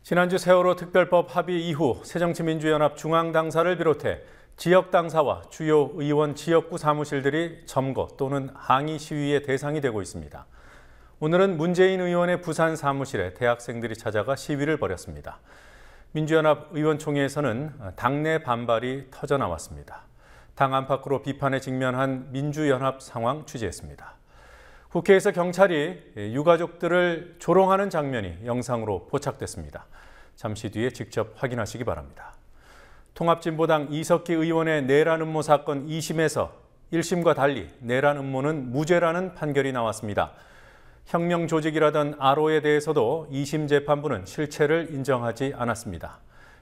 지난주 세월호 특별법 합의 이후 새정치민주연합 중앙당사를 비롯해 지역당사와 주요 의원 지역구 사무실들이 점거 또는 항의 시위의 대상이 되고 있습니다. 오늘은 문재인 의원의 부산 사무실에 대학생들이 찾아가 시위를 벌였습니다. 민주연합 의원총회에서는 당내 반발이 터져나왔습니다. 당 안팎으로 비판에 직면한 민주연합 상황 취재했습니다. 국회에서 경찰이 유가족들을 조롱하는 장면이 영상으로 포착됐습니다. 잠시 뒤에 직접 확인하시기 바랍니다. 통합진보당 이석기 의원의 내란 음모 사건 2심에서 1심과 달리 내란 음모는 무죄라는 판결이 나왔습니다. 혁명 조직이라던 아로에 대해서도 2심 재판부는 실체를 인정하지 않았습니다.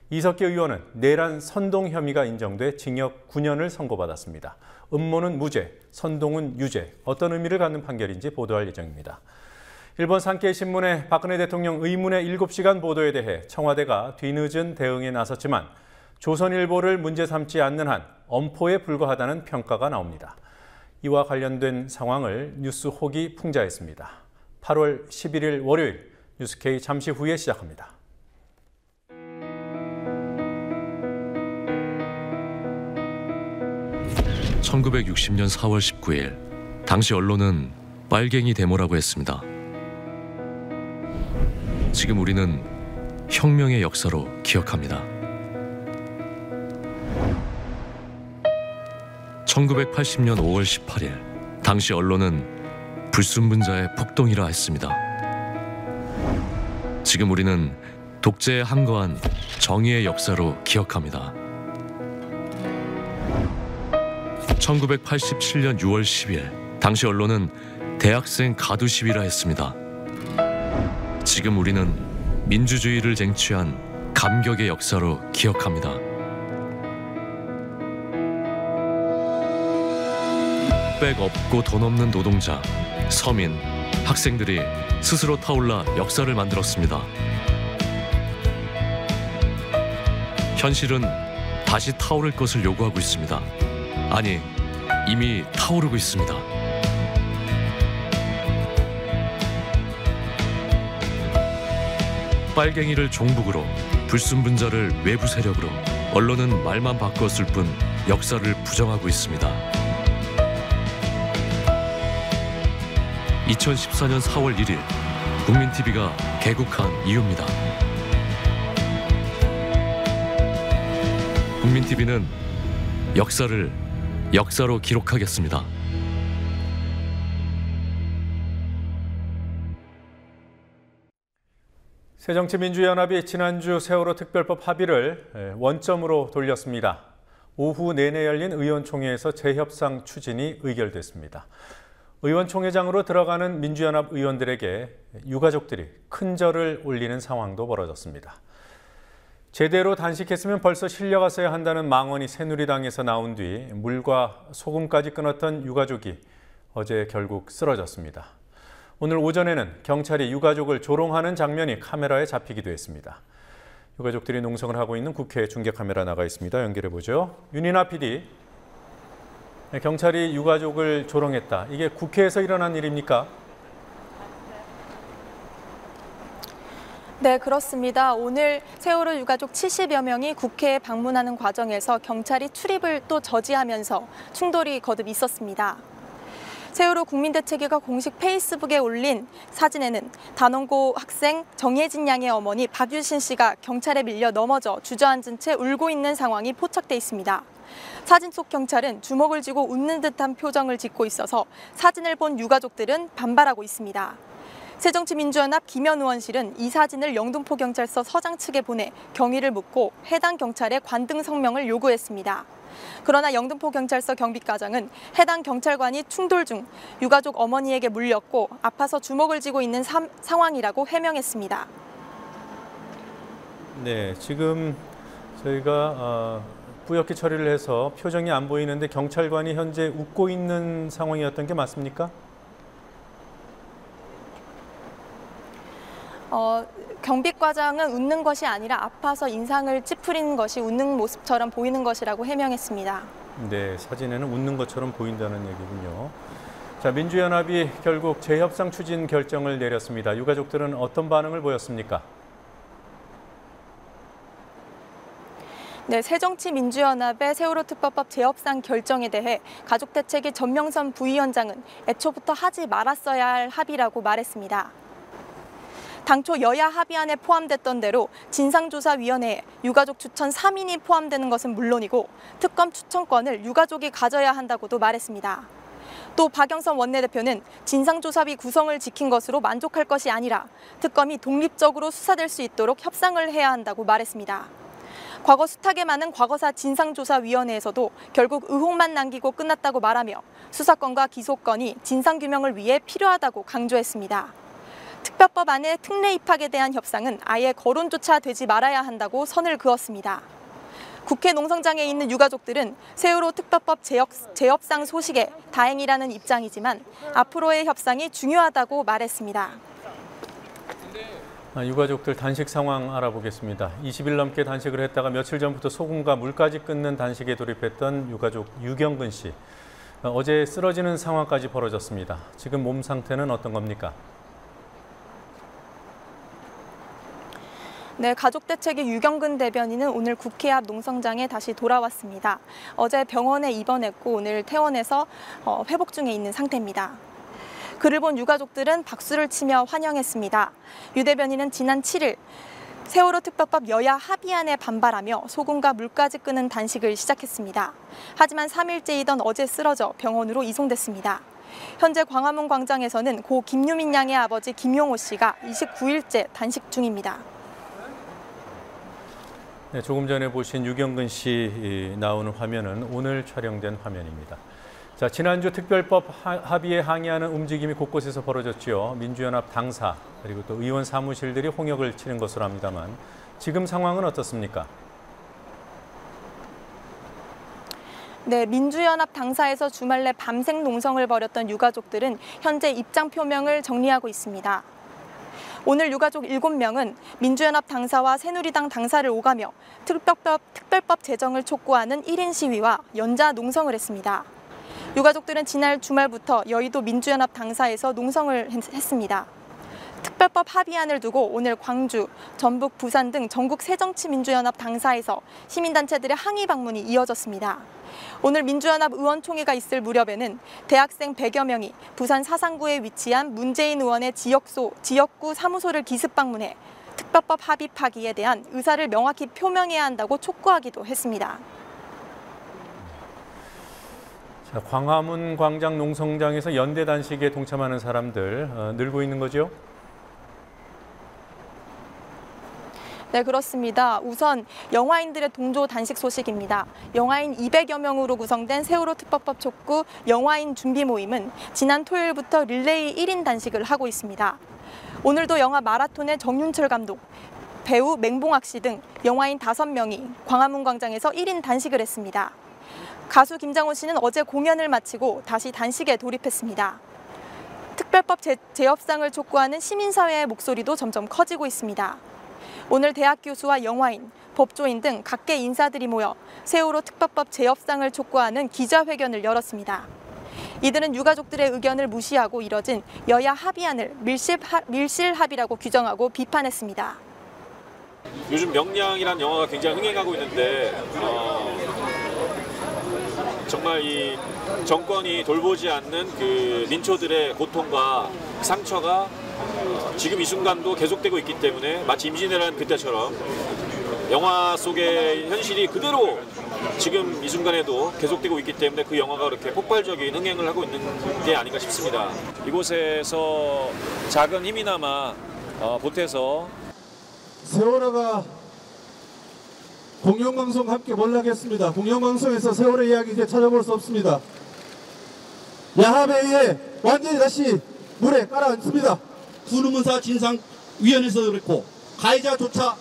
이석기 의원은 내란 선동 혐의가 인정돼 징역 9년을 선고받았습니다. 음모는 무죄, 선동은 유죄, 어떤 의미를 갖는 판결인지 보도할 예정입니다. 일본 산케이 신문의 박근혜 대통령 의문의 7시간 보도에 대해 청와대가 뒤늦은 대응에 나섰지만 조선일보를 문제 삼지 않는 한 엄포에 불과하다는 평가가 나옵니다. 이와 관련된 상황을 뉴스혹이 풍자했습니다. 8월 11일 월요일 뉴스K 잠시 후에 시작합니다. (1960년 4월 19일) 당시 언론은 빨갱이 데모라고 했습니다. 지금 우리는 혁명의 역사로 기억합니다. 1980년 5월 18일 당시 언론은 불순분자의 폭동이라 했습니다. 지금 우리는 독재에 항거한 정의의 역사로 기억합니다. 1987년 6월 10일 당시 언론은 대학생 가두 시위라 했습니다. 지금 우리는 민주주의를 쟁취한 감격의 역사로 기억합니다. 백 없고 돈 없는 노동자, 서민, 학생들이 스스로 타올라 역사를 만들었습니다. 현실은 다시 타오를 것을 요구하고 있습니다. 아니, 이미 타오르고 있습니다. 빨갱이를 종북으로, 불순분자를 외부 세력으로, 언론은 말만 바꿨을 뿐 역사를 부정하고 있습니다. 2014년 4월 1일 국민TV가 개국한 이유입니다. 국민TV는 역사를 역사로 기록하겠습니다. 새정치민주연합이 지난주 세월호 특별법 합의를 원점으로 돌렸습니다. 오후 내내 열린 의원총회에서 재협상 추진이 의결됐습니다. 의원총회장으로 들어가는 민주연합 의원들에게 유가족들이 큰 절을 올리는 상황도 벌어졌습니다. 제대로 단식했으면 벌써 실려갔어야 한다는 망언이 새누리당에서 나온 뒤 물과 소금까지 끊었던 유가족이 어제 결국 쓰러졌습니다. 오늘 오전에는 경찰이 유가족을 조롱하는 장면이 카메라에 잡히기도 했습니다. 유가족들이 농성을 하고 있는 국회 중계 카메라 나가 있습니다. 연결해보죠. 윤희나 PD. 경찰이 유가족을 조롱했다. 이게 국회에서 일어난 일입니까? 네, 그렇습니다. 오늘 세월호 유가족 70여 명이 국회에 방문하는 과정에서 경찰이 출입을 또 저지하면서 충돌이 거듭 있었습니다. 세월호 국민대책위가 공식 페이스북에 올린 사진에는 단원고 학생 정혜진 양의 어머니 박유신 씨가 경찰에 밀려 넘어져 주저앉은 채 울고 있는 상황이 포착돼 있습니다. 사진 속 경찰은 주먹을 쥐고 웃는 듯한 표정을 짓고 있어서 사진을 본 유가족들은 반발하고 있습니다. 새정치민주연합 김현 의원실은 이 사진을 영등포경찰서 서장 측에 보내 경위를 묻고 해당 경찰에 관등 성명을 요구했습니다. 그러나 영등포경찰서 경비과장은 해당 경찰관이 충돌 중 유가족 어머니에게 물렸고 아파서 주먹을 쥐고 있는 상황이라고 해명했습니다. 네, 지금 저희가 뿌옇게 처리를 해서 표정이 안 보이는데 경찰관이 현재 웃고 있는 상황이었던 게 맞습니까? 경비과장은 웃는 것이 아니라 아파서 인상을 찌푸리는 것이 웃는 모습처럼 보이는 것이라고 해명했습니다. 네, 사진에는 웃는 것처럼 보인다는 얘기군요. 자, 민주연합이 결국 재협상 추진 결정을 내렸습니다. 유가족들은 어떤 반응을 보였습니까? 네, 새정치민주연합의 세월호 특별법 재협상 결정에 대해 가족대책위 전명선 부위원장은 애초부터 하지 말았어야 할 합의라고 말했습니다. 당초 여야 합의안에 포함됐던 대로 진상조사위원회에 유가족 추천 3인이 포함되는 것은 물론이고 특검 추천권을 유가족이 가져야 한다고도 말했습니다. 또 박영선 원내대표는 진상조사위 구성을 지킨 것으로 만족할 것이 아니라 특검이 독립적으로 수사될 수 있도록 협상을 해야 한다고 말했습니다. 과거 숱하게 많은 과거사 진상조사위원회에서도 결국 의혹만 남기고 끝났다고 말하며 수사권과 기소권이 진상규명을 위해 필요하다고 강조했습니다. 특별법 안의 특례 입학에 대한 협상은 아예 거론조차 되지 말아야 한다고 선을 그었습니다. 국회 농성장에 있는 유가족들은 세월호 특별법 재협상 소식에 다행이라는 입장이지만 앞으로의 협상이 중요하다고 말했습니다. 유가족들 단식 상황 알아보겠습니다. 20일 넘게 단식을 했다가 며칠 전부터 소금과 물까지 끊는 단식에 돌입했던 유가족 유경근 씨. 어제 쓰러지는 상황까지 벌어졌습니다. 지금 몸 상태는 어떤 겁니까? 네, 가족대책위 유경근 대변인은 오늘 국회 앞 농성장에 다시 돌아왔습니다. 어제 병원에 입원했고 오늘 퇴원해서 회복 중에 있는 상태입니다. 그를 본 유가족들은 박수를 치며 환영했습니다. 유 대변인은 지난 7일 세월호 특별법 여야 합의안에 반발하며 소금과 물까지 끄는 단식을 시작했습니다. 하지만 3일째이던 어제 쓰러져 병원으로 이송됐습니다. 현재 광화문 광장에서는 고 김유민 양의 아버지 김용호 씨가 29일째 단식 중입니다. 네, 조금 전에 보신 유경근 씨 나오는 화면은 오늘 촬영된 화면입니다. 자, 지난주 특별법 합의에 항의하는 움직임이 곳곳에서 벌어졌지요. 민주연합 당사 그리고 또 의원 사무실들이 홍역을 치는 것으로 합니다만 지금 상황은 어떻습니까? 네, 민주연합 당사에서 주말 내 밤샘 농성을 벌였던 유가족들은 현재 입장 표명을 정리하고 있습니다. 오늘 유가족 7명은 민주연합 당사와 새누리당 당사를 오가며 특별법 제정을 촉구하는 1인 시위와 연자 농성을 했습니다. 유가족들은 지난 주말부터 여의도 민주연합 당사에서 농성을 했습니다. 특별법 합의안을 두고 오늘 광주, 전북, 부산 등 전국 새정치민주연합 당사에서 시민단체들의 항의 방문이 이어졌습니다. 오늘 민주연합 의원총회가 있을 무렵에는 대학생 100여 명이 부산 사상구에 위치한 문재인 의원의 지역구 사무소를 기습 방문해 특별법 합의 파기에 대한 의사를 명확히 표명해야 한다고 촉구하기도 했습니다. 자, 광화문 광장 농성장에서 연대 단식에 동참하는 사람들 늘고 있는 거죠? 네, 그렇습니다. 우선 영화인들의 동조 단식 소식입니다. 영화인 200여 명으로 구성된 세월호 특별법 촉구 영화인 준비 모임은 지난 토요일부터 릴레이 1인 단식을 하고 있습니다. 오늘도 영화 마라톤의 정윤철 감독, 배우 맹봉학 씨 등 영화인 5명이 광화문 광장에서 1인 단식을 했습니다. 가수 김장훈 씨는 어제 공연을 마치고 다시 단식에 돌입했습니다. 특별법 재협상을 촉구하는 시민사회의 목소리도 점점 커지고 있습니다. 오늘 대학 교수와 영화인, 법조인 등 각계 인사들이 모여 세월호 특별법 재협상을 촉구하는 기자회견을 열었습니다. 이들은 유가족들의 의견을 무시하고 이뤄진 여야 합의안을 밀실 합의라고 규정하고 비판했습니다. 요즘 명량이라는 영화가 굉장히 흥행하고 있는데 정말 이 정권이 돌보지 않는 그 민초들의 고통과 상처가 지금 이 순간도 계속되고 있기 때문에 마치 임진왜란 그때처럼 영화 속의 현실이 그대로 지금 이 순간에도 계속되고 있기 때문에 그 영화가 그렇게 폭발적인 흥행을 하고 있는 게 아닌가 싶습니다. 이곳에서 작은 힘이나마 보태서 세월호가 공영방송 함께 몰락했습니다. 공영방송에서 세월호 이야기 이제 찾아볼 수 없습니다. 야합에 의해 완전히 다시 물에 깔아앉습니다. 군의문사 진상위원회에서도 그렇고 가해자조차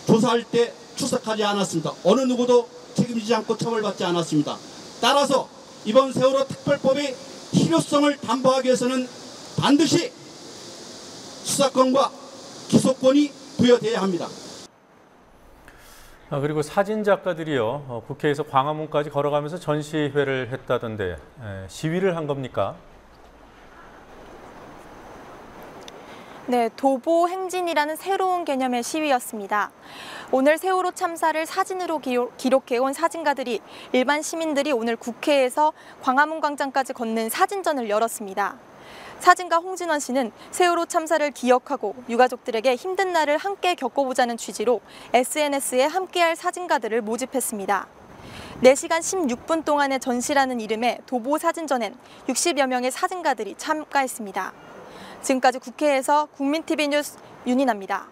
조사할 때 출석하지 않았습니다. 어느 누구도 책임지지 않고 처벌받지 않았습니다. 따라서 이번 세월호 특별법의 실효성을 담보하기 위해서는 반드시 수사권과 기소권이 부여돼야 합니다. 그리고 사진 작가들이요, 국회에서 광화문까지 걸어가면서 전시회를 했다던데 시위를 한 겁니까? 네, 도보 행진이라는 새로운 개념의 시위였습니다. 오늘 세월호 참사를 사진으로 기록해온 사진가들이 일반 시민들이 오늘 국회에서 광화문 광장까지 걷는 사진전을 열었습니다. 사진가 홍진원 씨는 세월호 참사를 기억하고 유가족들에게 힘든 날을 함께 겪어보자는 취지로 SNS에 함께할 사진가들을 모집했습니다. 4시간 16분 동안의 전시라는 이름의 도보 사진전엔 60여 명의 사진가들이 참가했습니다. 지금까지 국회에서 국민TV 뉴스 윤인아입니다.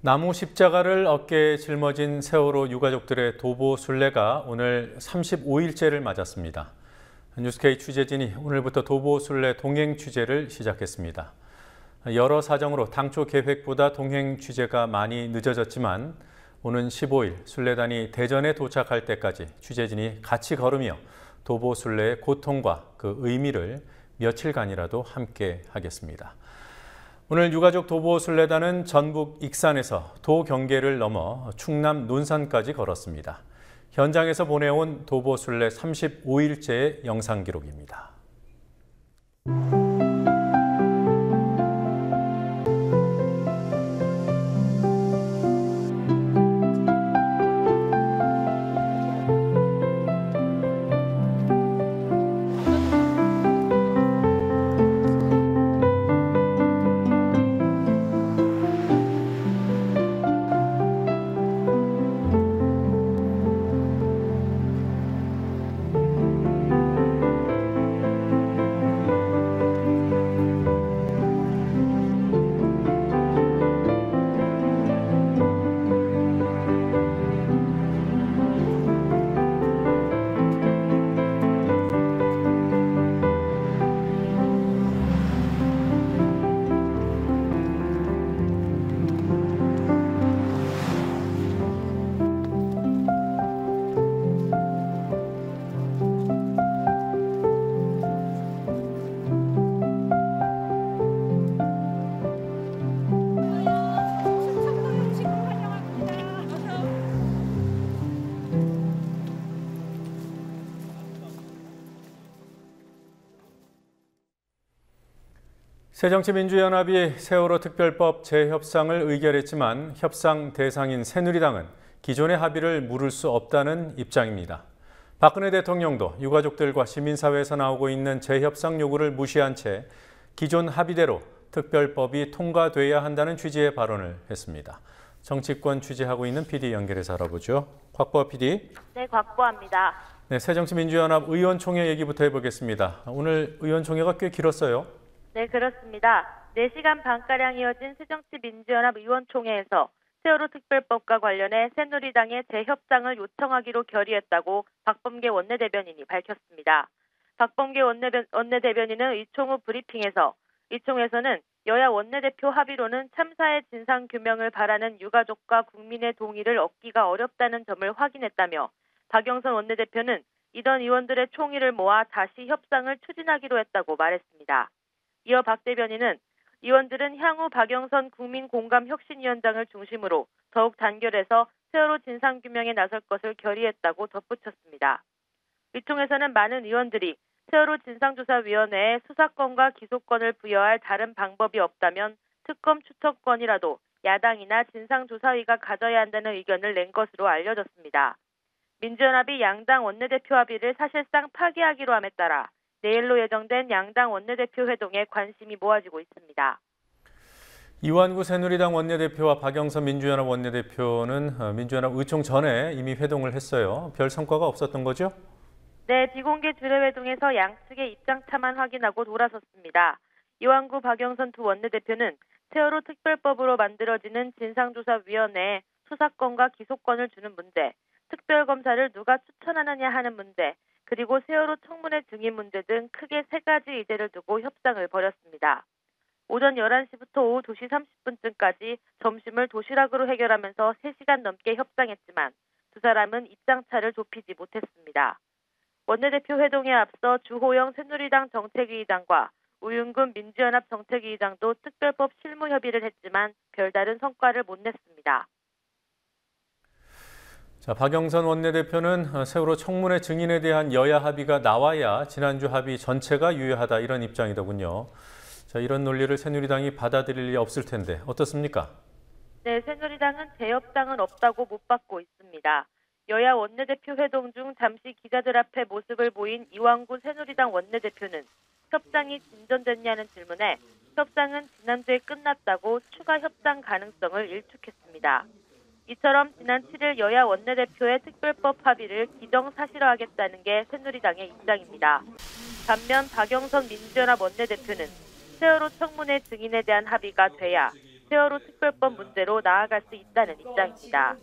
나무 십자가를 어깨에 짊어진 세월호 유가족들의 도보 순례가 오늘 35일째를 맞았습니다. 뉴스K 취재진이 오늘부터 도보 순례 동행 취재를 시작했습니다. 여러 사정으로 당초 계획보다 동행 취재가 많이 늦어졌지만 오는 15일 순례단이 대전에 도착할 때까지 취재진이 같이 걸으며 도보 순례의 고통과 그 의미를 며칠간이라도 함께 하겠습니다. 오늘 유가족 도보 순례단은 전북 익산에서 도 경계를 넘어 충남 논산까지 걸었습니다. 현장에서 보내온 도보 순례 35일째의 영상 기록입니다. 새정치민주연합이 세월호 특별법 재협상을 의결했지만 협상 대상인 새누리당은 기존의 합의를 물을 수 없다는 입장입니다. 박근혜 대통령도 유가족들과 시민사회에서 나오고 있는 재협상 요구를 무시한 채 기존 합의대로 특별법이 통과돼야 한다는 취지의 발언을 했습니다. 정치권 취재하고 있는 PD 연결해서 알아보죠. 곽보아 PD. 네, 곽보아입니다. 네, 새정치민주연합 의원총회 얘기부터 해보겠습니다. 오늘 의원총회가 꽤 길었어요. 네, 그렇습니다. 4시간 반가량 이어진 새정치민주연합 의원총회에서 세월호 특별법과 관련해 새누리당의 재협상을 요청하기로 결의했다고 박범계 원내대변인이 밝혔습니다. 박범계 원내대변인은 의총 후 브리핑에서 의총에서는 여야 원내대표 합의로는 참사의 진상규명을 바라는 유가족과 국민의 동의를 얻기가 어렵다는 점을 확인했다며 박영선 원내대표는 이던 의원들의 총의를 모아 다시 협상을 추진하기로 했다고 말했습니다. 이어 박 대변인은 의원들은 향후 박영선 국민공감혁신위원장을 중심으로 더욱 단결해서 세월호 진상규명에 나설 것을 결의했다고 덧붙였습니다. 의총에서는 많은 의원들이 세월호 진상조사위원회에 수사권과 기소권을 부여할 다른 방법이 없다면 특검 추천권이라도 야당이나 진상조사위가 가져야 한다는 의견을 낸 것으로 알려졌습니다. 민주연합이 양당 원내대표 합의를 사실상 파기하기로 함에 따라 내일로 예정된 양당 원내대표 회동에 관심이 모아지고 있습니다. 이완구 새누리당 원내대표와 박영선 민주연합 원내대표는 민주연합 의총 전에 이미 회동을 했어요. 별 성과가 없었던 거죠? 네, 비공개 주례회동에서 양측의 입장차만 확인하고 돌아섰습니다. 이완구, 박영선 두 원내대표는 세월호 특별법으로 만들어지는 진상조사위원회에 수사권과 기소권을 주는 문제, 특별검사를 누가 추천하느냐 하는 문제, 그리고 세월호 청문회 증인 문제 등 크게 3가지 의제를 두고 협상을 벌였습니다. 오전 11시부터 오후 2시 30분쯤까지 점심을 도시락으로 해결하면서 3시간 넘게 협상했지만 두 사람은 입장차를 좁히지 못했습니다. 원내대표 회동에 앞서 주호영 새누리당 정책위의장과 우윤근 민주연합 정책위의장도 특별법 실무 협의를 했지만 별다른 성과를 못 냈습니다. 자, 박영선 원내대표는 세월호 청문회 증인에 대한 여야 합의가 나와야 지난주 합의 전체가 유효하다 이런 입장이더군요. 자, 이런 논리를 새누리당이 받아들일 리 없을 텐데 어떻습니까? 네, 새누리당은 재협상은 없다고 못 받고 있습니다. 여야 원내대표 회동 중 잠시 기자들 앞에 모습을 보인 이왕구 새누리당 원내대표는 협상이 진전됐냐는 질문에 협상은 지난주에 끝났다고 추가 협상 가능성을 일축했습니다. 이처럼 지난 7일 여야 원내대표의 특별법 합의를 기정사실화하겠다는 게 새누리당의 입장입니다. 반면 박영선 민주연합 원내대표는 세월호 청문회 증인에 대한 합의가 돼야 세월호 특별법 문제로 나아갈 수 있다는 입장입니다.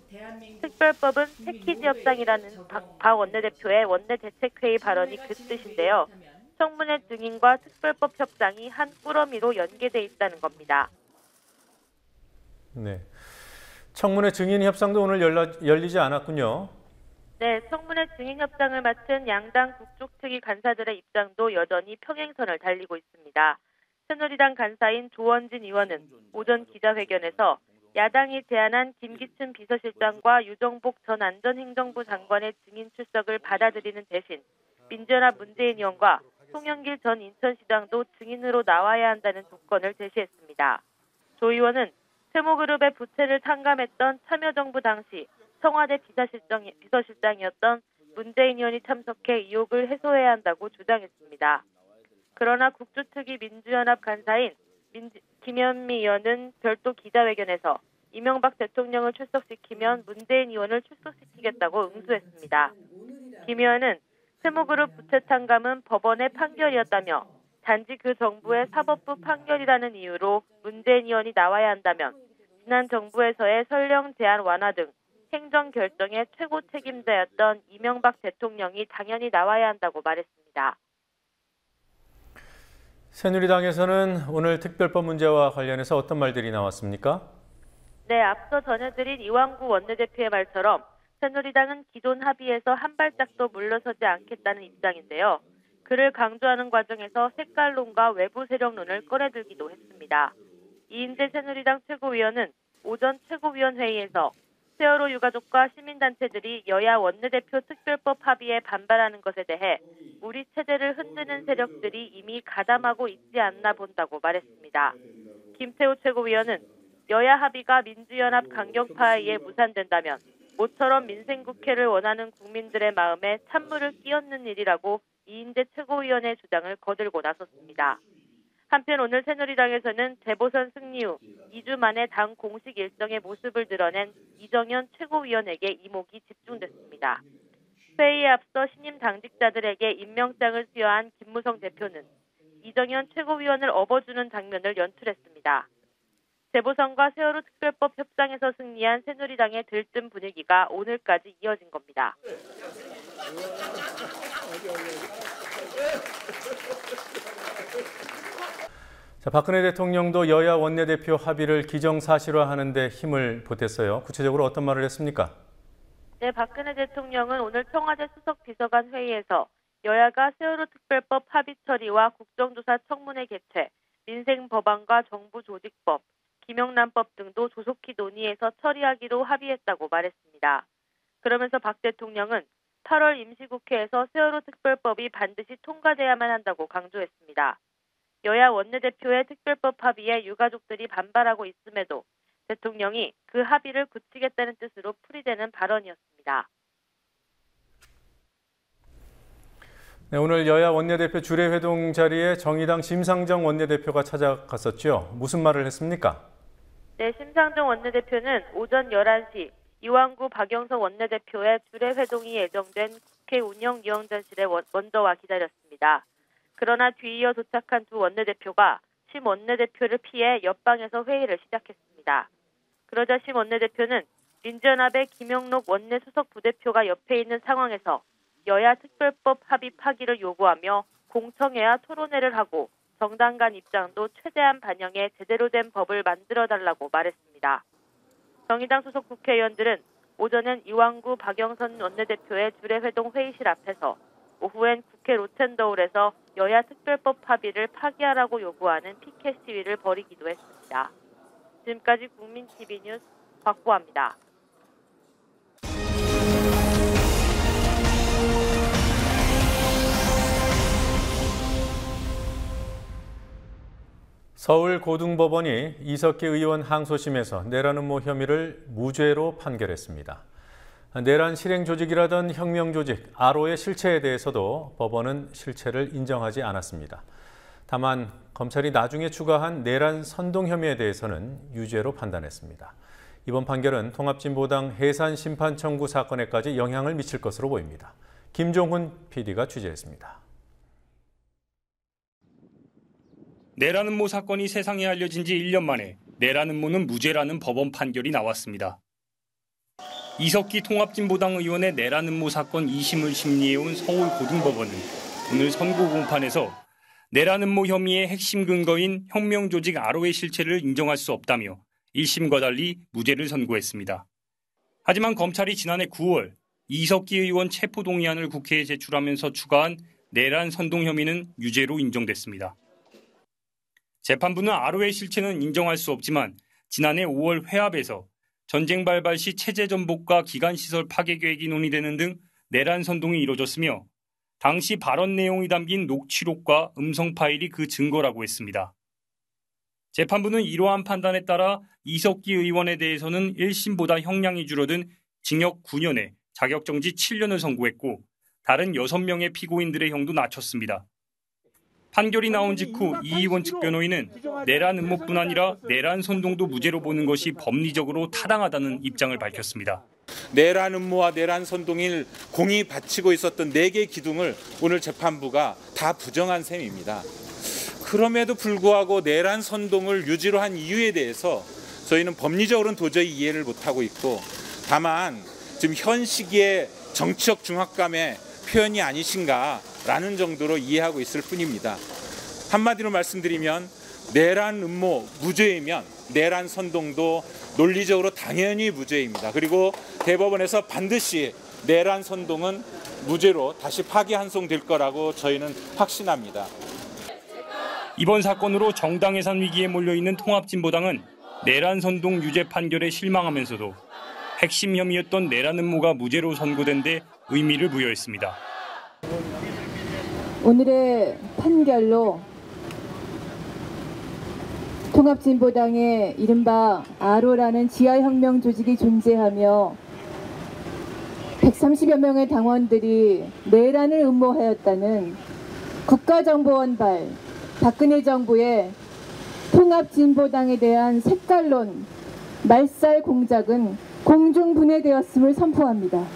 특별법은 패키지 협상이라는 박 원내대표의 원내대책회의 발언이 그 뜻인데요. 청문회 증인과 특별법 협상이 한 꾸러미로 연계돼 있다는 겁니다. 네, 청문회 증인 협상도 오늘 열리지 않았군요. 네, 청문회 증인 협상을 맡은 양당 국족특위 간사들의 입장도 여전히 평행선을 달리고 있습니다. 새누리당 간사인 조원진 의원은 오전 기자회견에서 야당이 제안한 김기춘 비서실장과 유정복 전 안전행정부 장관의 증인 출석을 받아들이는 대신 민주연합 문재인 의원과 송영길 전 인천시장도 증인으로 나와야 한다는 조건을 제시했습니다. 조 의원은 세모그룹의 부채를 탕감했던 참여정부 당시 청와대 비서실장이었던 문재인 의원이 참석해 의혹을 해소해야 한다고 주장했습니다. 그러나 국조특위 민주연합 간사인 김현미 의원은 별도 기자회견에서 이명박 대통령을 출석시키면 문재인 의원을 출석시키겠다고 응수했습니다. 김 의원은 세모그룹 부채 탕감은 법원의 판결이었다며 단지 그 정부의 사법부 판결이라는 이유로 문재인 의원이 나와야 한다면 지난 정부에서의 설령 제한 완화 등 행정 결정의 최고 책임자였던 이명박 대통령이 당연히 나와야 한다고 말했습니다. 새누리당에서는 오늘 특별법 문제와 관련해서 어떤 말들이 나왔습니까? 네, 앞서 전해드린 이왕구 원내대표의 말처럼 새누리당은 기존 합의에서 한 발짝도 물러서지 않겠다는 입장인데요. 그를 강조하는 과정에서 색깔론과 외부 세력론을 꺼내들기도 했습니다. 이인재 새누리당 최고위원은 오전 최고위원회의에서 세월호 유가족과 시민단체들이 여야 원내대표 특별법 합의에 반발하는 것에 대해 우리 체제를 흔드는 세력들이 이미 가담하고 있지 않나 본다고 말했습니다. 김태우 최고위원은 여야 합의가 민주연합 강경파에 의해 무산된다면 모처럼 민생국회를 원하는 국민들의 마음에 찬물을 끼얹는 일이라고 이인재 최고위원의 주장을 거들고 나섰습니다. 한편 오늘 새누리당에서는 재보선 승리 후 2주 만에 당 공식 일정의 모습을 드러낸 이정현 최고위원에게 이목이 집중됐습니다. 회의에 앞서 신임 당직자들에게 임명장을 수여한 김무성 대표는 이정현 최고위원을 업어주는 장면을 연출했습니다. 재보선과 세월호 특별법 협상에서 승리한 새누리당의 들뜬 분위기가 오늘까지 이어진 겁니다. 자, 박근혜 대통령도 여야 원내대표 합의를 기정사실화하는 데 힘을 보탰어요. 구체적으로 어떤 말을 했습니까? 네, 박근혜 대통령은 오늘 청와대 수석비서관 회의에서 여야가 세월호 특별법 합의 처리와 국정조사 청문회 개최, 민생법안과 정부조직법, 김영란법 등도 조속히 논의해서 처리하기로 합의했다고 말했습니다. 그러면서 박 대통령은 8월 임시국회에서 세월호 특별법이 반드시 통과돼야만 한다고 강조했습니다. 여야 원내대표의 특별법 합의에 유가족들이 반발하고 있음에도 대통령이 그 합의를 굳히겠다는 뜻으로 풀이되는 발언이었습니다. 네, 오늘 여야 원내대표 주례회동 자리에 정의당 심상정 원내대표가 찾아갔었죠. 무슨 말을 했습니까? 네, 심상정 원내대표는 오전 11시 이왕구 박영선 원내대표의 주례회동이 예정된 국회 운영위원장실에 먼저 와 기다렸습니다. 그러나 뒤이어 도착한 두 원내대표가 심 원내대표를 피해 옆방에서 회의를 시작했습니다. 그러자 심 원내대표는 민주연합의 김영록 원내수석 부대표가 옆에 있는 상황에서 여야 특별법 합의 파기를 요구하며 공청회와 토론회를 하고 정당 간 입장도 최대한 반영해 제대로 된 법을 만들어달라고 말했습니다. 정의당 소속 국회의원들은 오전엔 이왕구 박영선 원내대표의 주례회동 회의실 앞에서 오후엔 국회 로텐더홀에서 여야 특별법 합의를 파기하라고 요구하는 피켓 시위를 벌이기도 했습니다. 지금까지 국민TV 뉴스 박보아입니다. 서울고등법원이 이석기 의원 항소심에서 내란 음모 혐의를 무죄로 판결했습니다. 내란 실행 조직이라던 혁명 조직 아로의 실체에 대해서도 법원은 실체를 인정하지 않았습니다. 다만 검찰이 나중에 추가한 내란 선동 혐의에 대해서는 유죄로 판단했습니다. 이번 판결은 통합진보당 해산 심판 청구 사건에까지 영향을 미칠 것으로 보입니다. 김종훈 PD가 취재했습니다. 내란 음모 사건이 세상에 알려진 지 1년 만에 내란 음모는 무죄라는 법원 판결이 나왔습니다. 이석기 통합진보당 의원의 내란 음모 사건 2심을 심리해온 서울고등법원은 오늘 선고 공판에서 내란 음모 혐의의 핵심 근거인 혁명 조직 아로의 실체를 인정할 수 없다며 1심과 달리 무죄를 선고했습니다. 하지만 검찰이 지난해 9월 이석기 의원 체포동의안을 국회에 제출하면서 추가한 내란 선동 혐의는 유죄로 인정됐습니다. 재판부는 아로의 실체는 인정할 수 없지만 지난해 5월 회합에서 전쟁 발발 시 체제 전복과 기관시설 파괴 계획이 논의되는 등 내란 선동이 이뤄졌으며 당시 발언 내용이 담긴 녹취록과 음성 파일이 그 증거라고 했습니다. 재판부는 이러한 판단에 따라 이석기 의원에 대해서는 1심보다 형량이 줄어든 징역 9년에 자격정지 7년을 선고했고 다른 6명의 피고인들의 형도 낮췄습니다. 판결이 나온 직후 이 의원 측 변호인은 내란 음모뿐 아니라 내란 선동도 무죄로 보는 것이 법리적으로 타당하다는 입장을 밝혔습니다. 내란 음모와 내란 선동을 공이 바치고 있었던 4개의 기둥을 오늘 재판부가 다 부정한 셈입니다. 그럼에도 불구하고 내란 선동을 유지로 한 이유에 대해서 저희는 법리적으로는 도저히 이해를 못하고 있고 다만 지금 현 시기에 정치적 중압감의 표현이 아니신가라는 정도로 이해하고 있을 뿐입니다. 한마디로 말씀드리면 내란 음모 무죄이면 내란 선동도 논리적으로 당연히 무죄입니다. 그리고 대법원에서 반드시 내란 선동은 무죄로 다시 파기환송될 거라고 저희는 확신합니다. 이번 사건으로 정당 해산 위기에 몰려있는 통합진보당은 내란 선동 유죄 판결에 실망하면서도 핵심 혐의였던 내란 음모가 무죄로 선고된 데 의미를 부여했습니다. 오늘의 판결로 통합진보당의 이른바 아로라는 지하혁명 조직이 존재하며 130여 명의 당원들이 내란을 음모하였다는 국가정보원발 박근혜 정부의 통합진보당에 대한 색깔론 말살 공작은 공중분해되었음을 선포합니다.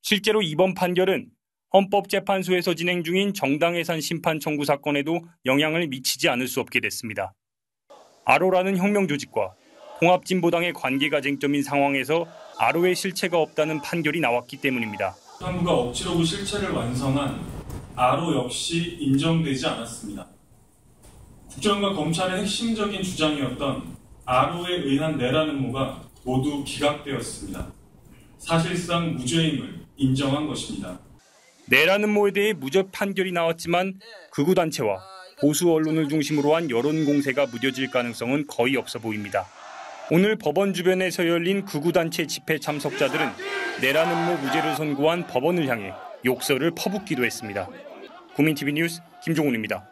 실제로 이번 판결은 헌법재판소에서 진행 중인 정당해산 심판 청구 사건에도 영향을 미치지 않을 수 없게 됐습니다. 아로라는 혁명 조직과 통합진보당의 관계가 쟁점인 상황에서 아로의 실체가 없다는 판결이 나왔기 때문입니다. 정부가 억지로 그 실체를 완성한 아로 역시 인정되지 않았습니다. 국정과 검찰의 핵심적인 주장이었던 아로에 의한 내란 음모가 모두 기각되었습니다. 사실상 무죄임을 인정한 것입니다. 내란 음모에 대해 무죄 판결이 나왔지만 극우단체와 보수 언론을 중심으로 한 여론 공세가 무뎌질 가능성은 거의 없어 보입니다. 오늘 법원 주변에서 열린 극우단체 집회 참석자들은 내란 음모 무죄를 선고한 법원을 향해 욕설을 퍼붓기도 했습니다. 국민TV 뉴스 김종훈입니다.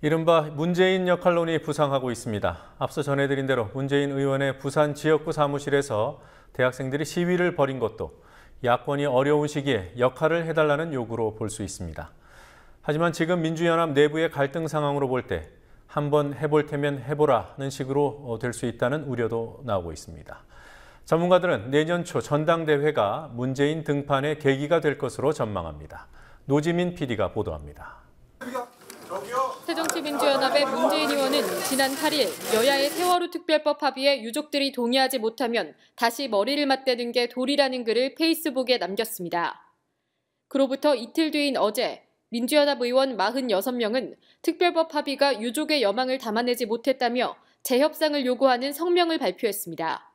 이른바 문재인 역할론이 부상하고 있습니다. 앞서 전해드린 대로 문재인 의원의 부산 지역구 사무실에서 대학생들이 시위를 벌인 것도 야권이 어려운 시기에 역할을 해달라는 요구로 볼 수 있습니다. 하지만 지금 민주연합 내부의 갈등 상황으로 볼 때 한번 해볼 테면 해보라는 식으로 될 수 있다는 우려도 나오고 있습니다. 전문가들은 내년 초 전당대회가 문재인 등판의 계기가 될 것으로 전망합니다. 노지민 PD가 보도합니다. 더불어민주연합의 문재인 의원은 지난 8일 여야의 세월호 특별법 합의에 유족들이 동의하지 못하면 다시 머리를 맞대는 게 도리라는 글을 페이스북에 남겼습니다. 그로부터 이틀 뒤인 어제 민주연합 의원 46명은 특별법 합의가 유족의 여망을 담아내지 못했다며 재협상을 요구하는 성명을 발표했습니다.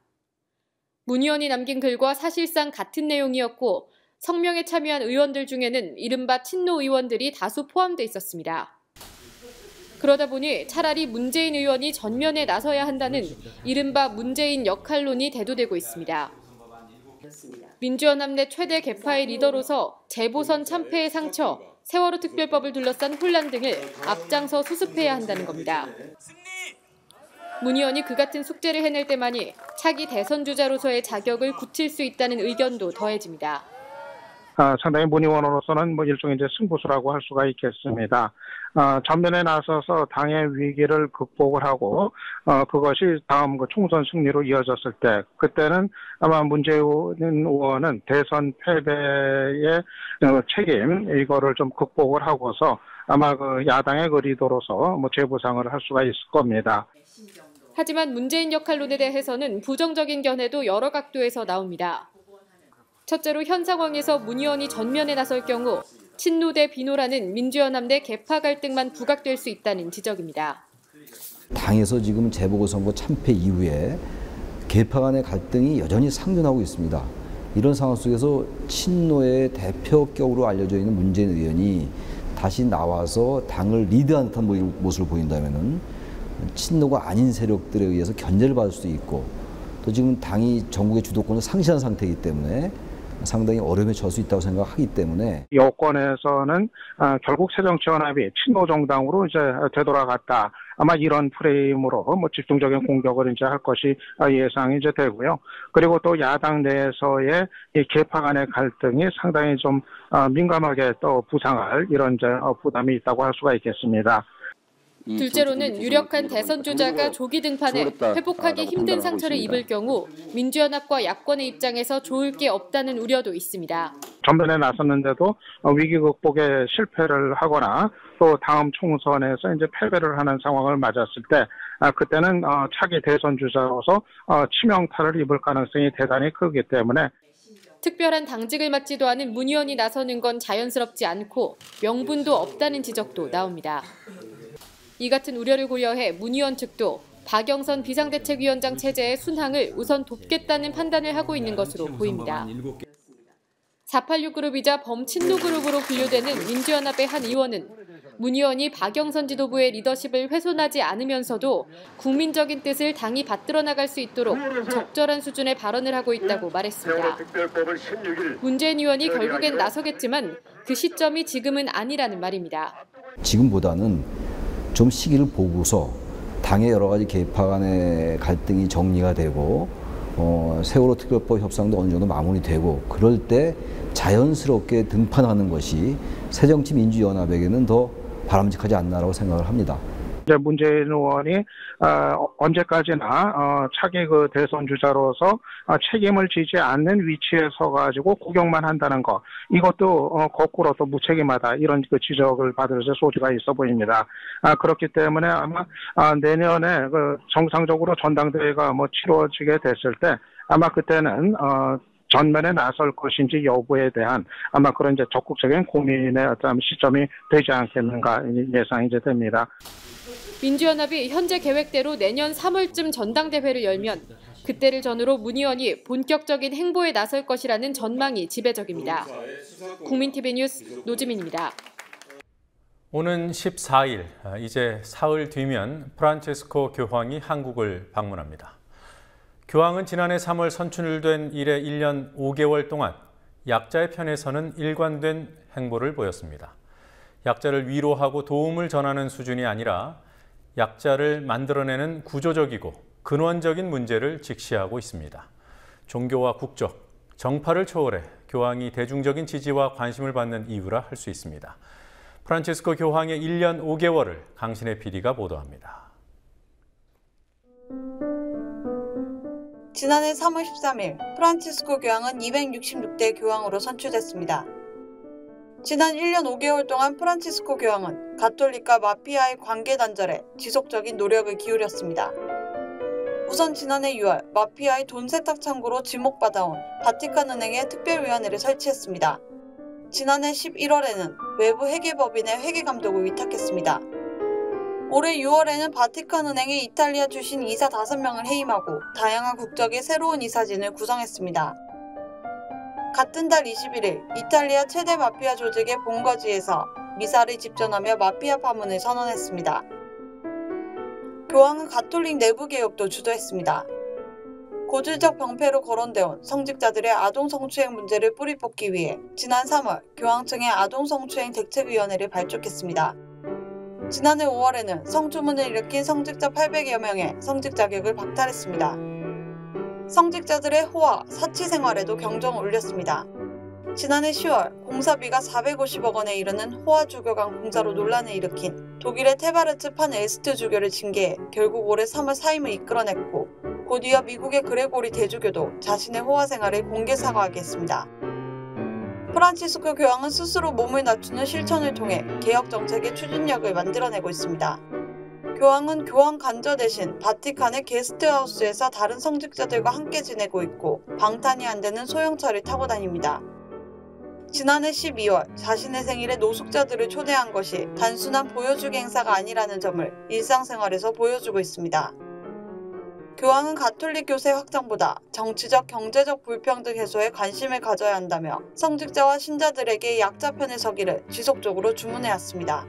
문 의원이 남긴 글과 사실상 같은 내용이었고 성명에 참여한 의원들 중에는 이른바 친노 의원들이 다수 포함돼 있었습니다. 그러다 보니 차라리 문재인 의원이 전면에 나서야 한다는 이른바 문재인 역할론이 대두되고 있습니다. 민주연합 내 최대 계파의 리더로서 재보선 참패의 상처, 세월호 특별법을 둘러싼 혼란 등을 앞장서 수습해야 한다는 겁니다. 문 의원이 그 같은 숙제를 해낼 때만이 차기 대선 주자로서의 자격을 굳힐 수 있다는 의견도 더해집니다. 상당히 문 의원으로서는 일종의 이제 승부수라고 할 수가 있겠습니다. 전면에 나서서 당의 위기를 극복을 하고 그것이 다음 총선 승리로 이어졌을 때 그때는 아마 문재인 의원은 대선 패배의 책임 이거를 좀 극복을 하고서 아마 그 야당의 그 리더로서 재보상을 할 수가 있을 겁니다. 하지만 문재인 역할론에 대해서는 부정적인 견해도 여러 각도에서 나옵니다. 첫째로 현 상황에서 문 의원이 전면에 나설 경우 친노 대 비노라는 민주연합 내 계파 갈등만 부각될 수 있다는 지적입니다. 당에서 지금 재보궐선거 참패 이후에 계파 간의 갈등이 여전히 상존하고 있습니다. 이런 상황 속에서 친노의 대표격으로 알려져 있는 문재인 의원이 다시 나와서 당을 리드하는 듯한 모습을 보인다면은 친노가 아닌 세력들에 의해서 견제를 받을 수도 있고 또 지금 당이 전국의 주도권을 상실한 상태이기 때문에 상당히 어려움에 처할 수 있다고 생각하기 때문에 여권에서는 결국 새정치연합이 친노 정당으로 이제 되돌아갔다. 아마 이런 프레임으로 집중적인 공격을 이제 할 것이 예상이 이제 되고요. 그리고 또 야당 내에서의 이 계파 간의 갈등이 상당히 좀 민감하게 또 부상할 이런 이제 부담이 있다고 할 수가 있겠습니다. 둘째로는 유력한 대선 주자가 조기 등판해 회복하기 힘든 상처를 입을 경우 민주연합과 야권의 입장에서 좋을 게 없다는 우려도 있습니다. 전면에 나섰는데도 위기 극복에 실패를 하거나 또 다음 총선에서 이제 패배를 하는 상황을 맞았을 때 그때는 차기 대선 주자로서 치명타를 입을 가능성이 대단히 크기 때문에 특별한 당직을 맡지도 않은 문 의원이 나서는 건 자연스럽지 않고 명분도 없다는 지적도 나옵니다. 이 같은 우려를 고려해 문 의원 측도 박영선 비상대책위원장 체제의 순항을 우선 돕겠다는 판단을 하고 있는 것으로 보입니다. 486 그룹이자 범친노 그룹으로 분류되는 민주연합의 한 의원은 문 의원이 박영선 지도부의 리더십을 훼손하지 않으면서도 국민적인 뜻을 당이 받들어 나갈 수 있도록 적절한 수준의 발언을 하고 있다고 말했습니다. 문재인 의원이 결국엔 나서겠지만 그 시점이 지금은 아니라는 말입니다. 지금보다는 좀 시기를 보고서 당의 여러 가지 계파 간의 갈등이 정리가 되고 세월호 특별법 협상도 어느 정도 마무리되고 그럴 때 자연스럽게 등판하는 것이 새정치민주연합에게는 더 바람직하지 않나라고 생각을 합니다. 이제 문재인 의원이 언제까지나 차기 그 대선 주자로서 책임을 지지 않는 위치에 서가지고 구경만 한다는 거 이것도 거꾸로 또 무책임하다 이런 그 지적을 받을 소지가 있어 보입니다. 그렇기 때문에 아마 내년에 그 정상적으로 전당대회가 치러지게 됐을 때 아마 그때는 전면에 나설 것인지 여부에 대한 아마 그런 이제 적극적인 고민의 어떤 시점이 되지 않겠는가 예상이 이제 됩니다. 민주연합이 현재 계획대로 내년 3월쯤 전당대회를 열면 그때를 전후로 문 의원이 본격적인 행보에 나설 것이라는 전망이 지배적입니다. 국민TV 뉴스 노지민입니다. 오는 14일, 이제 사흘 뒤면 프란체스코 교황이 한국을 방문합니다. 교황은 지난해 3월 선출된 이래 1년 5개월 동안 약자의 편에 서는 일관된 행보를 보였습니다. 약자를 위로하고 도움을 전하는 수준이 아니라 약자를 만들어내는 구조적이고 근원적인 문제를 직시하고 있습니다. 종교와 국적, 정파를 초월해 교황이 대중적인 지지와 관심을 받는 이유라 할 수 있습니다. 프란체스코 교황의 1년 5개월을 강신의 PD가 보도합니다. 지난해 3월 13일 프란치스코 교황은 266대 교황으로 선출됐습니다. 지난 1년 5개월 동안 프란치스코 교황은 가톨릭과 마피아의 관계 단절에 지속적인 노력을 기울였습니다. 우선 지난해 6월 마피아의 돈 세탁 창구로 지목받아온 바티칸 은행의 특별위원회를 설치했습니다. 지난해 11월에는 외부 회계법인의 회계감독을 위탁했습니다. 올해 6월에는 바티칸 은행의 이탈리아 출신 이사 5명을 해임하고 다양한 국적의 새로운 이사진을 구성했습니다. 같은 달 21일 이탈리아 최대 마피아 조직의 본거지에서 미사를 집전하며 마피아 파문을 선언했습니다. 교황은 가톨릭 내부 개혁도 주도했습니다. 고질적 병폐로 거론되어 온 성직자들의 아동 성추행 문제를 뿌리 뽑기 위해 지난 3월 교황청의 아동 성추행 대책위원회를 발족했습니다. 지난해 5월에는 성추문을 일으킨 성직자 800여 명의 성직 자격을 박탈했습니다. 성직자들의 호화, 사치 생활에도 경종을 울렸습니다. 지난해 10월 공사비가 450억 원에 이르는 호화 주교관 공사로 논란을 일으킨 독일의 테바르츠 판 엘스트 주교를 징계해 결국 올해 3월 사임을 이끌어냈고 곧 이어 미국의 그레고리 대주교도 자신의 호화 생활을 공개 사과하게 했습니다. 프란치스코 교황은 스스로 몸을 낮추는 실천을 통해 개혁 정책의 추진력을 만들어내고 있습니다. 교황은 교황 간저 대신 바티칸의 게스트하우스에서 다른 성직자들과 함께 지내고 있고 방탄이 안 되는 소형차를 타고 다닙니다. 지난해 12월 자신의 생일에 노숙자들을 초대한 것이 단순한 보여주기 행사가 아니라는 점을 일상생활에서 보여주고 있습니다. 교황은 가톨릭 교세 확장보다 정치적, 경제적 불평등 해소에 관심을 가져야 한다며 성직자와 신자들에게 약자 편에 서기를 지속적으로 주문해왔습니다.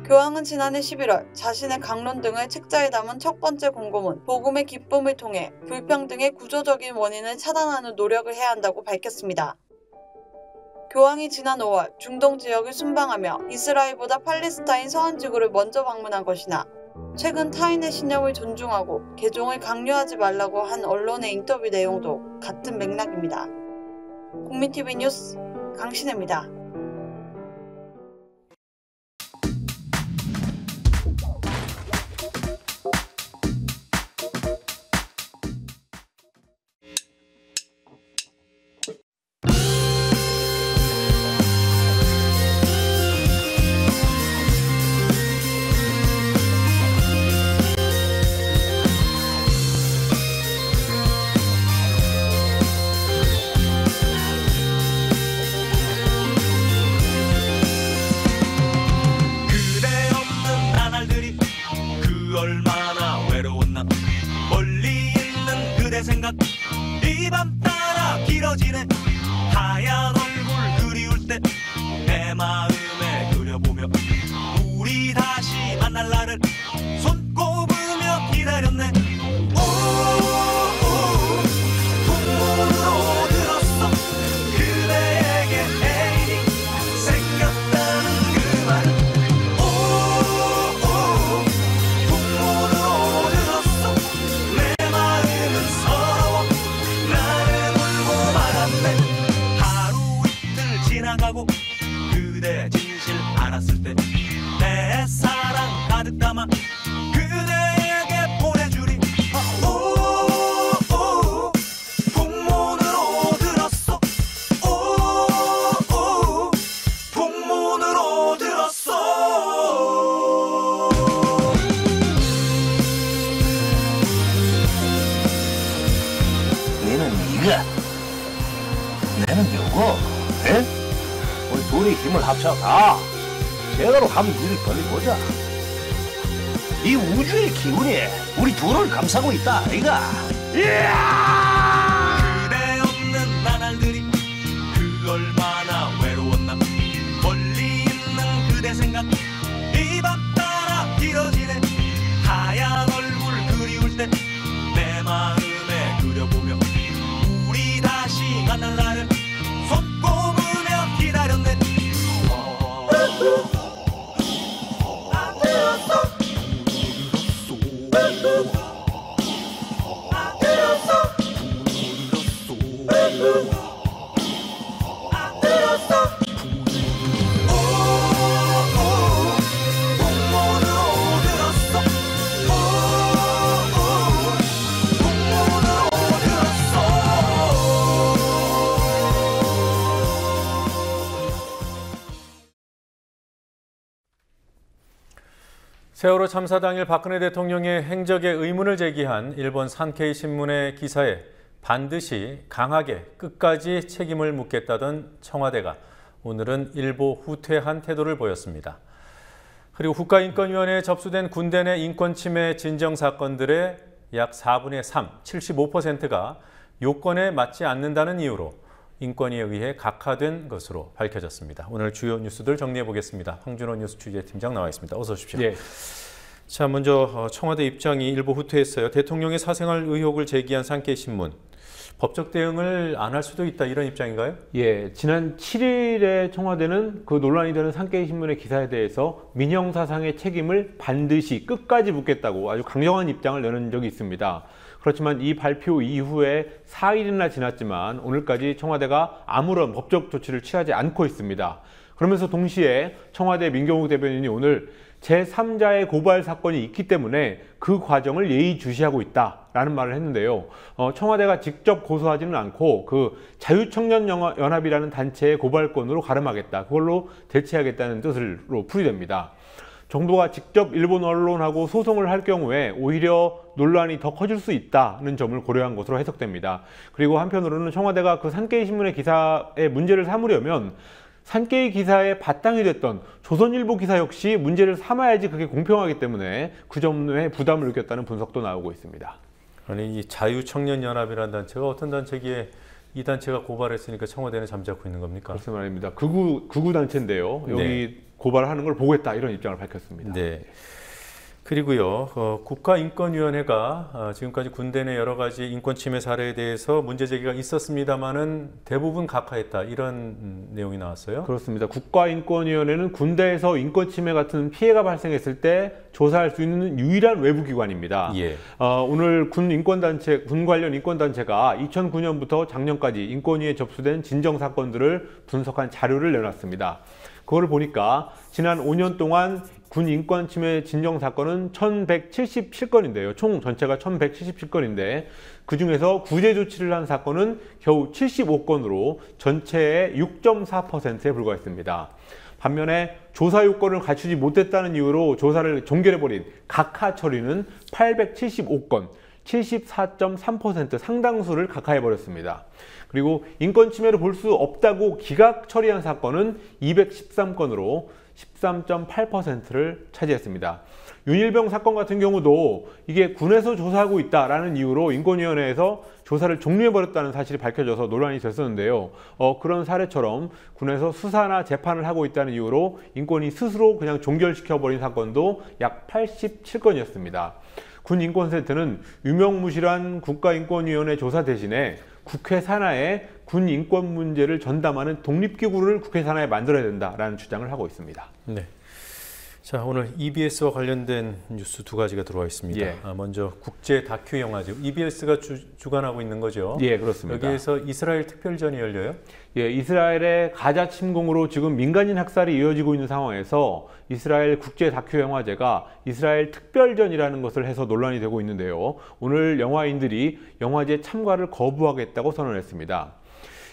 교황은 지난해 11월 자신의 강론 등을 책자에 담은 첫 번째 공고문 복음의 기쁨을 통해 불평등의 구조적인 원인을 차단하는 노력을 해야 한다고 밝혔습니다. 교황이 지난 5월 중동 지역을 순방하며 이스라엘보다 팔레스타인 서한 지구를 먼저 방문한 것이나 최근 타인의 신념을 존중하고 개종을 강요하지 말라고 한 언론의 인터뷰 내용도 같은 맥락입니다. 국민TV 뉴스 강신혜입니다. 내는 누구? 에? 우리 둘이 힘을 합쳐서 제대로 한번 일을 벌려보자. 이 우주의 기운이 우리 둘을 감싸고 있다, 아이가? 그대 없는 나날들이 그 얼마나 외로웠나. 멀리 있는 그대 생각 이 밤 따라 길어지네. 하얀 얼굴 그리울 때 내 마음에 그려보며 우리 다시 만날 날을 손꼽으며 기다렸네. 세월호 참사 당일 박근혜 대통령의 행적에 의문을 제기한 일본 산케이 신문의 기사에 반드시 강하게 끝까지 책임을 묻겠다던 청와대가 오늘은 일보 후퇴한 태도를 보였습니다. 그리고 국가인권위원회에 접수된 군대 내 인권침해 진정 사건들의 약 4분의 3, 75%가 요건에 맞지 않는다는 이유로 인권위에 의해 각하된 것으로 밝혀졌습니다. 오늘 주요 뉴스들 정리해 보겠습니다. 황준호 뉴스 취재팀장 나와 있습니다. 어서 오십시오. 예. 자, 먼저 청와대 입장이 일부 후퇴했어요. 대통령의 사생활 의혹을 제기한 산케이 신문. 법적 대응을 안 할 수도 있다, 이런 입장인가요? 예, 지난 7일에 청와대는 그 논란이 되는 산케이 신문의 기사에 대해서 민형사상의 책임을 반드시 끝까지 묻겠다고 아주 강력한 입장을 내는 적이 있습니다. 그렇지만 이 발표 이후에 4일이나 지났지만 오늘까지 청와대가 아무런 법적 조치를 취하지 않고 있습니다. 그러면서 동시에 청와대 민경욱 대변인이 오늘 제3자의 고발 사건이 있기 때문에 그 과정을 예의주시하고 있다라는 말을 했는데요. 청와대가 직접 고소하지는 않고 그 자유청년연합이라는 단체의 고발건으로 가름하겠다, 그걸로 대체하겠다는 뜻으로 풀이됩니다. 정부가 직접 일본 언론하고 소송을 할 경우에 오히려 논란이 더 커질 수 있다는 점을 고려한 것으로 해석됩니다. 그리고 한편으로는 청와대가 그 산케이 신문의 기사의 문제를 삼으려면 산케이 기사의 바탕이 됐던 조선일보 기사 역시 문제를 삼아야지 그게 공평하기 때문에 그 점에 부담을 느꼈다는 분석도 나오고 있습니다. 아니, 이 자유청년연합이라는 단체가 어떤 단체기에 이 단체가 고발했으니까 청와대는 잠자코 있는 겁니까? 그렇습니다. 말입니다. 극우 단체인데요. 여기 네. 고발하는 걸 보겠다, 이런 입장을 밝혔습니다. 네. 그리고요, 국가인권위원회가 지금까지 군대 내 여러 가지 인권 침해 사례에 대해서 문제 제기가 있었습니다만은 대부분 각하했다, 이런 내용이 나왔어요. 그렇습니다. 국가인권위원회는 군대에서 인권 침해 같은 피해가 발생했을 때 조사할 수 있는 유일한 외부기관입니다. 예. 오늘 군 관련 인권단체가 2009년부터 작년까지 인권위에 접수된 진정 사건들을 분석한 자료를 내놨습니다. 그걸 보니까 지난 5년 동안 군 인권 침해 진정 사건은 1177건인데요. 총 전체가 1177건인데 그중에서 구제 조치를 한 사건은 겨우 75건으로 전체의 6.4%에 불과했습니다. 반면에 조사 요건을 갖추지 못했다는 이유로 조사를 종결해버린 각하 처리는 875건, 74.3% 상당수를 각하해버렸습니다. 그리고 인권 침해를 볼 수 없다고 기각 처리한 사건은 213건으로 13.8%를 차지했습니다. 윤일병 사건 같은 경우도 이게 군에서 조사하고 있다라는 이유로 인권위원회에서 조사를 종료해버렸다는 사실이 밝혀져서 논란이 됐었는데요. 그런 사례처럼 군에서 수사나 재판을 하고 있다는 이유로 인권위 스스로 그냥 종결시켜버린 사건도 약 87건이었습니다. 군인권센터는 유명무실한 국가인권위원회 조사 대신에 국회 산하에 군 인권 문제를 전담하는 독립기구를 국회 산하에 만들어야 된다라는 주장을 하고 있습니다. 네. 자, 오늘 EBS와 관련된 뉴스 두 가지가 들어와 있습니다. 예. 먼저 국제 다큐 영화제, EBS가 주관하고 있는 거죠? 예, 그렇습니다. 여기에서 이스라엘 특별전이 열려요? 예, 이스라엘의 가자 침공으로 지금 민간인 학살이 이어지고 있는 상황에서 이스라엘 국제 다큐 영화제가 이스라엘 특별전이라는 것을 해서 논란이 되고 있는데요. 오늘 영화인들이 영화제 참가를 거부하겠다고 선언했습니다.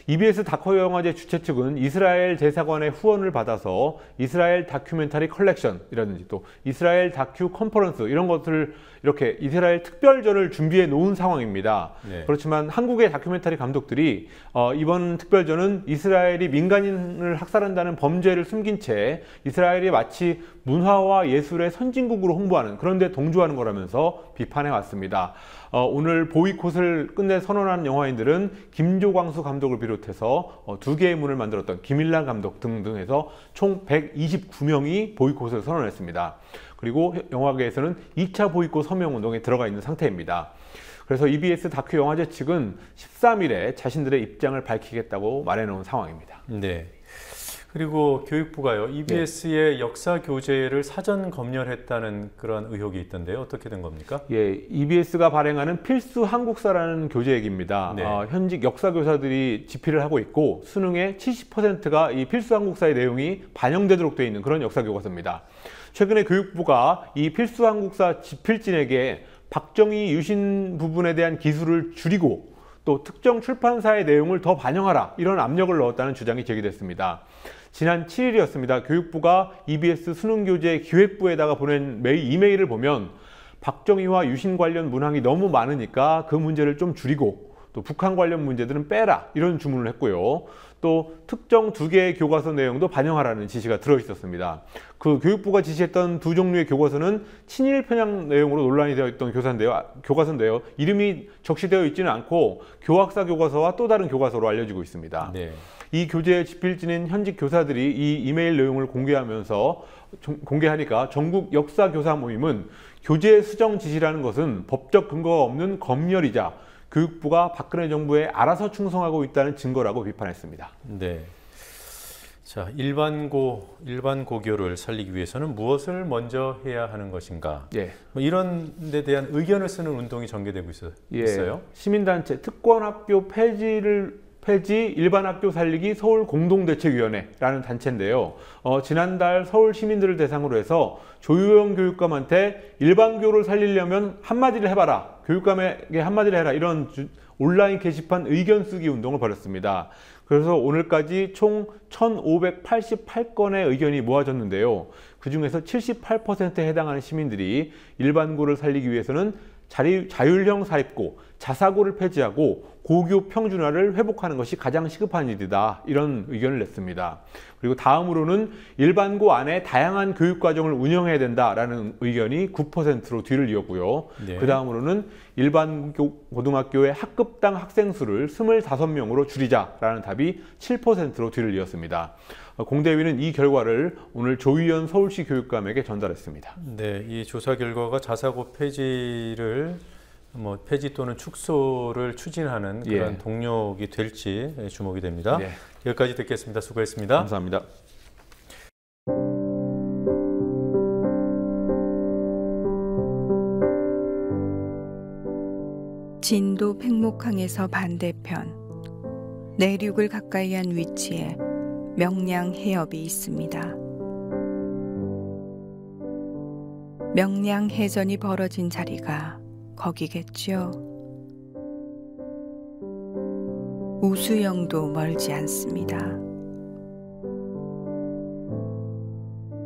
EBS 다큐 영화제 주최 측은 이스라엘 대사관의 후원을 받아서 이스라엘 다큐멘터리 컬렉션이라든지 또 이스라엘 다큐 컨퍼런스, 이런 것을 이렇게 이스라엘 특별전을 준비해 놓은 상황입니다. 네. 그렇지만 한국의 다큐멘터리 감독들이 이번 특별전은 이스라엘이 민간인을 학살한다는 범죄를 숨긴 채 이스라엘이 마치 문화와 예술의 선진국으로 홍보하는, 그런데 동조하는 거라면서 비판해 왔습니다. 오늘 보이콧을 끝내 선언한 영화인들은 김조광수 감독을 비롯해서 2개의 문을 만들었던 김일란 감독 등등 해서 총 129명이 보이콧을 선언했습니다. 그리고 영화계에서는 2차 보이콧 서명운동에 들어가 있는 상태입니다. 그래서 EBS 다큐 영화제 측은 13일에 자신들의 입장을 밝히겠다고 말해놓은 상황입니다. 네. 그리고 교육부가요, EBS의 네. 역사 교재를 사전 검열했다는 그런 의혹이 있던데요. 어떻게 된 겁니까? 예, EBS가 발행하는 필수 한국사라는 교재액입니다. 네. 현직 역사 교사들이 집필을 하고 있고 수능의 70%가 이 필수 한국사의 내용이 반영되도록 되어 있는 그런 역사 교과서입니다. 최근에 교육부가 이 필수 한국사 집필진에게 박정희 유신 부분에 대한 기술을 줄이고 또 특정 출판사의 내용을 더 반영하라 이런 압력을 넣었다는 주장이 제기됐습니다. 지난 7일이었습니다. 교육부가 EBS 수능교재 기획부에다가 보낸 이메일을 보면 박정희와 유신 관련 문항이 너무 많으니까 그 문제를 좀 줄이고 또 북한 관련 문제들은 빼라 이런 주문을 했고요. 또 특정 2개의 교과서 내용도 반영하라는 지시가 들어있었습니다. 그 교육부가 지시했던 2 종류의 교과서는 친일 편향 내용으로 논란이 되어 있던 교과서인데요. 이름이 적시되어 있지는 않고 교학사 교과서와 또 다른 교과서로 알려지고 있습니다. 네. 이 교재에 집필진인 현직 교사들이 이 이메일 내용을 공개하니까 전국 역사교사 모임은 교재 수정 지시라는 것은 법적 근거가 없는 검열이자 교육부가 박근혜 정부에 알아서 충성하고 있다는 증거라고 비판했습니다. 네. 자, 일반 고교를 살리기 위해서는 무엇을 먼저 해야 하는 것인가? 예. 뭐 이런 데 대한 의견을 쓰는 운동이 전개되고 있어요. 시민단체 특권학교 폐지 일반학교 살리기 서울 공동대책위원회라는 단체인데요. 지난달 서울 시민들을 대상으로 해서 조효영 교육감한테 일반교를 살리려면 한마디를 해봐라. 교육감에게 한마디를 해라. 이런 온라인 게시판 의견 쓰기 운동을 벌였습니다. 그래서 오늘까지 총 1,588건의 의견이 모아졌는데요. 그중에서 78%에 해당하는 시민들이 일반고를 살리기 위해서는 자율형 사립고, 자사고를 폐지하고 고교 평준화를 회복하는 것이 가장 시급한 일이다. 이런 의견을 냈습니다. 그리고 다음으로는 일반고 안에 다양한 교육과정을 운영해야 된다라는 의견이 9%로 뒤를 이었고요. 네. 그 다음으로는 일반 고등학교의 학급당 학생 수를 25명으로 줄이자라는 답이 7%로 뒤를 이었습니다. 공대위는 이 결과를 오늘 조희연 서울시 교육감에게 전달했습니다. 네, 이 조사 결과가 자사고 폐지를 폐지 또는 축소를 추진하는 그런 동력이 될지 주목이 됩니다. 여기까지 듣겠습니다. 수고했습니다. 감사합니다. 진도 팽목항에서 반대편 내륙을 가까이 한 위치에 명량 해협이 있습니다. 명량 해전이 벌어진 자리가 거기겠죠. 우수영도 멀지 않습니다.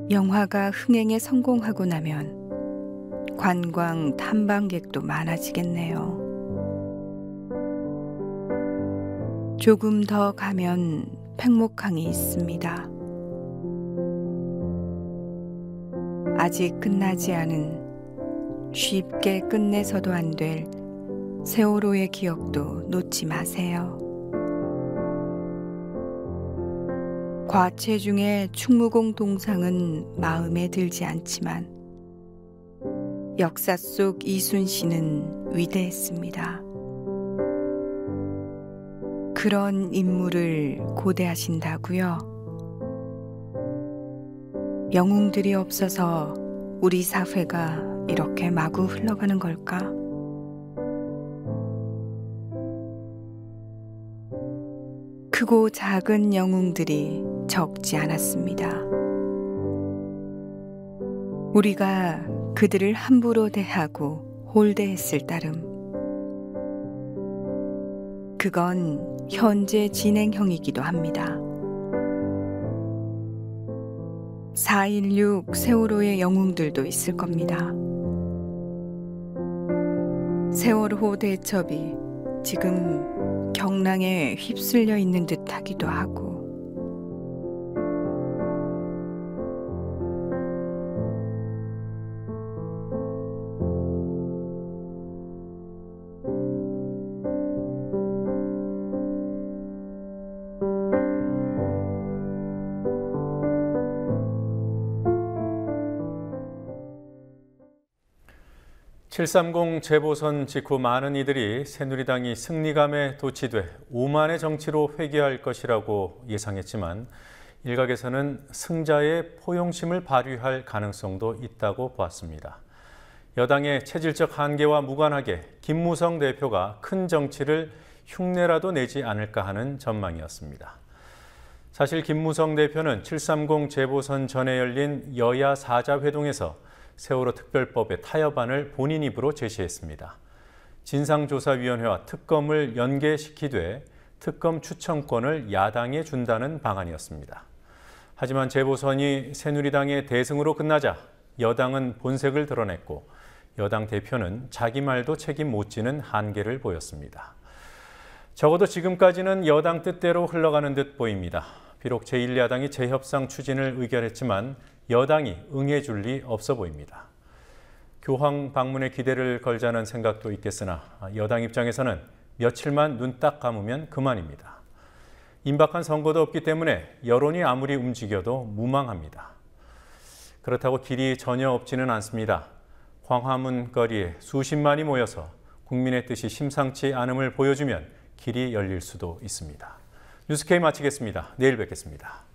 영화가 흥행에 성공하고 나면 관광 탐방객도 많아지겠네요. 조금 더 가면 팽목항이 있습니다. 아직 끝나지 않은 쉽게 끝내서도 안 될 세월호의 기억도 놓지 마세요. 과체중의 충무공 동상은 마음에 들지 않지만 역사 속 이순신은 위대했습니다. 그런 인물을 고대하신다고요? 영웅들이 없어서 우리 사회가 이렇게 마구 흘러가는 걸까? 크고 작은 영웅들이 적지 않았습니다. 우리가 그들을 함부로 대하고 홀대했을 따름 그건 현재 진행형이기도 합니다. 4.16 세월호의 영웅들도 있을 겁니다. 세월호 대첩이 지금 경랑에 휩쓸려 있는 듯하기도 하고 (730) 재보선 직후 많은 이들이 새누리당이 승리감에 도취돼 오만의 정치로 회귀할 것이라고 예상했지만 일각에서는 승자의 포용심을 발휘할 가능성도 있다고 보았습니다. 여당의 체질적 한계와 무관하게 김무성 대표가 큰 정치를 흉내라도 내지 않을까 하는 전망이었습니다. 사실 김무성 대표는 (730) 재보선 전에 열린 여야 사자회동에서 세월호 특별법의 타협안을 본인 입으로 제시했습니다. 진상조사위원회와 특검을 연계시키되 특검 추천권을 야당에 준다는 방안이었습니다. 하지만 재보선이 새누리당의 대승으로 끝나자 여당은 본색을 드러냈고 여당 대표는 자기 말도 책임 못 지는 한계를 보였습니다. 적어도 지금까지는 여당 뜻대로 흘러가는 듯 보입니다. 비록 제1야당이 재협상 추진을 의결했지만 여당이 응해줄 리 없어 보입니다. 교황 방문에 기대를 걸자는 생각도 있겠으나 여당 입장에서는 며칠만 눈 딱 감으면 그만입니다. 임박한 선거도 없기 때문에 여론이 아무리 움직여도 무망합니다. 그렇다고 길이 전혀 없지는 않습니다. 광화문 거리에 수십만이 모여서 국민의 뜻이 심상치 않음을 보여주면 길이 열릴 수도 있습니다. 뉴스K 마치겠습니다. 내일 뵙겠습니다.